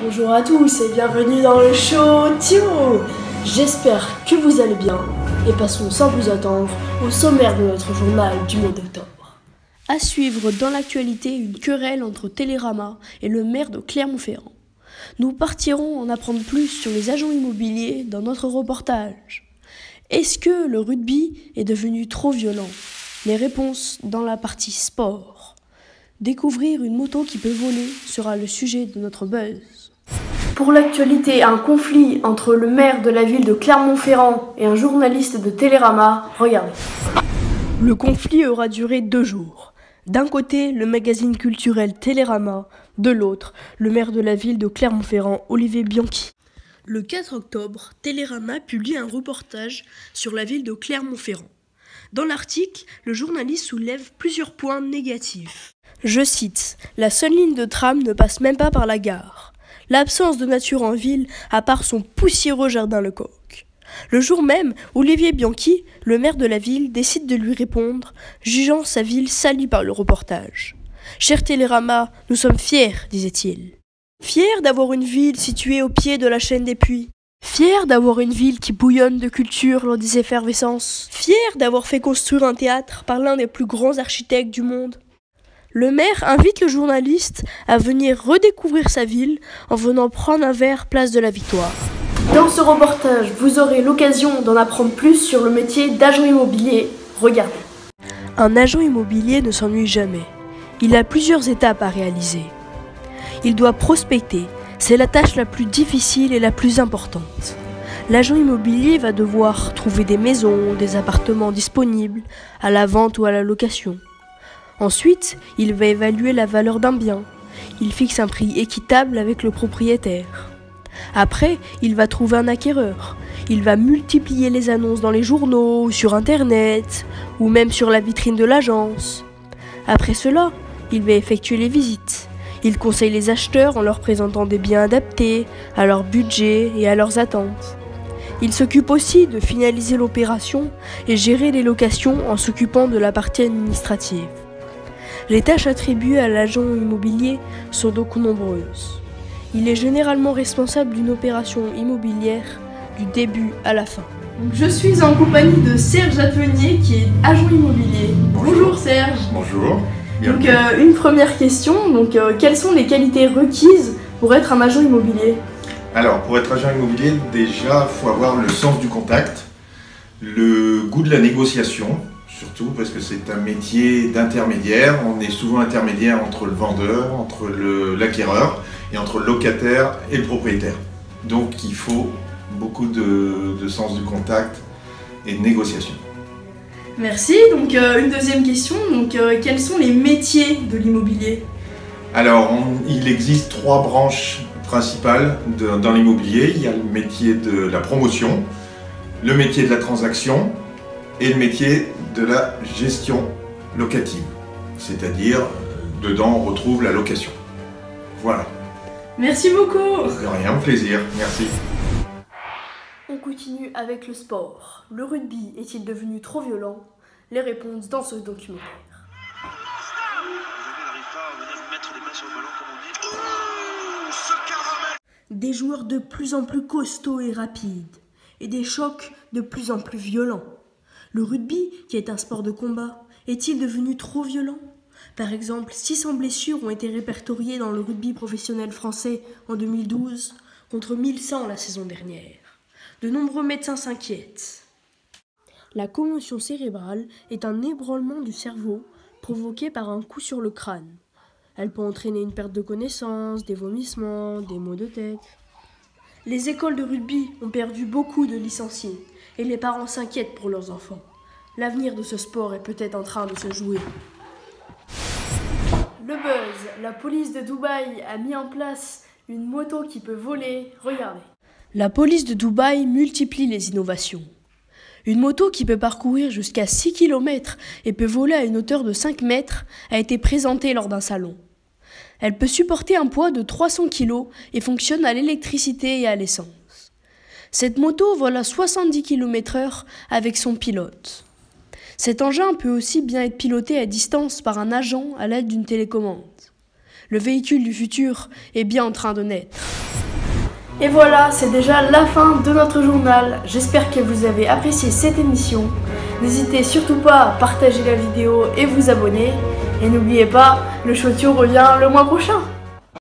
Bonjour à tous et bienvenue dans le show Tiro. J'espère que vous allez bien et passons sans plus attendre au sommaire de notre journal du mois d'octobre. À suivre dans l'actualité une querelle entre Télérama et le maire de Clermont-Ferrand. Nous partirons en apprendre plus sur les agents immobiliers dans notre reportage. Est-ce que le rugby est devenu trop violent? Les réponses dans la partie sport. Découvrir une moto qui peut voler sera le sujet de notre buzz. Pour l'actualité, un conflit entre le maire de la ville de Clermont-Ferrand et un journaliste de Télérama. Regardez. Le conflit aura duré 2 jours. D'un côté, le magazine culturel Télérama, de l'autre, le maire de la ville de Clermont-Ferrand, Olivier Bianchi. Le 4 octobre, Télérama publie un reportage sur la ville de Clermont-Ferrand. Dans l'article, le journaliste soulève plusieurs points négatifs. Je cite, « La seule ligne de tram ne passe même pas par la gare. L'absence de nature en ville, à part son poussiéreux jardin Lecoq. » Le jour même, Olivier Bianchi, le maire de la ville, décide de lui répondre, jugeant sa ville salie par le reportage. « Cher Télérama, nous sommes fiers, disait-il. Fiers d'avoir une ville située au pied de la chaîne des puits. Fiers d'avoir une ville qui bouillonne de culture lors des effervescences. Fiers d'avoir fait construire un théâtre par l'un des plus grands architectes du monde. » Le maire invite le journaliste à venir redécouvrir sa ville en venant prendre un verre place de la Victoire. Dans ce reportage, vous aurez l'occasion d'en apprendre plus sur le métier d'agent immobilier. Regardez. Un agent immobilier ne s'ennuie jamais. Il a plusieurs étapes à réaliser. Il doit prospecter. C'est la tâche la plus difficile et la plus importante. L'agent immobilier va devoir trouver des maisons, des appartements disponibles, à la vente ou à la location. Ensuite, il va évaluer la valeur d'un bien. Il fixe un prix équitable avec le propriétaire. Après, il va trouver un acquéreur. Il va multiplier les annonces dans les journaux, sur Internet, ou même sur la vitrine de l'agence. Après cela, il va effectuer les visites. Il conseille les acheteurs en leur présentant des biens adaptés à leur budget et à leurs attentes. Il s'occupe aussi de finaliser l'opération et gérer les locations en s'occupant de la partie administrative. Les tâches attribuées à l'agent immobilier sont donc nombreuses. Il est généralement responsable d'une opération immobilière du début à la fin. Donc je suis en compagnie de Serge Atenier qui est agent immobilier. Bonjour Serge. Bonjour. Donc une première question, quelles sont les qualités requises pour être un agent immobilier? Alors pour être agent immobilier, déjà il faut avoir le sens du contact, le goût de la négociation, surtout parce que c'est un métier d'intermédiaire. On est souvent intermédiaire entre le vendeur, entre l'acquéreur et entre le locataire et le propriétaire. Donc il faut beaucoup de sens du contact et de négociation. Merci. Donc une deuxième question, quels sont les métiers de l'immobilier? Alors il existe 3 branches principales dans l'immobilier. Il y a le métier de la promotion, le métier de la transaction et le métier de la gestion locative. C'est-à-dire, dedans on retrouve la location. Voilà. Merci beaucoup. De rien, au plaisir. Merci. On continue avec le sport. Le rugby est-il devenu trop violent? Les réponses dans ce documentaire. Des joueurs de plus en plus costauds et rapides, et des chocs de plus en plus violents. Le rugby, qui est un sport de combat, est-il devenu trop violent? Par exemple, 600 blessures ont été répertoriées dans le rugby professionnel français en 2012, contre 1100 la saison dernière. De nombreux médecins s'inquiètent. La commotion cérébrale est un ébranlement du cerveau provoqué par un coup sur le crâne. Elle peut entraîner une perte de connaissance, des vomissements, des maux de tête. Les écoles de rugby ont perdu beaucoup de licenciés et les parents s'inquiètent pour leurs enfants. L'avenir de ce sport est peut-être en train de se jouer. Le buzz, la police de Dubaï a mis en place une moto qui peut voler. Regardez. La police de Dubaï multiplie les innovations. Une moto qui peut parcourir jusqu'à 6 km et peut voler à une hauteur de 5 mètres a été présentée lors d'un salon. Elle peut supporter un poids de 300 kg et fonctionne à l'électricité et à l'essence. Cette moto vole à 70 km/h avec son pilote. Cet engin peut aussi bien être piloté à distance par un agent à l'aide d'une télécommande. Le véhicule du futur est bien en train de naître. Et voilà, c'est déjà la fin de notre journal. J'espère que vous avez apprécié cette émission. N'hésitez surtout pas à partager la vidéo et vous abonner. Et n'oubliez pas, le Chotio revient le mois prochain.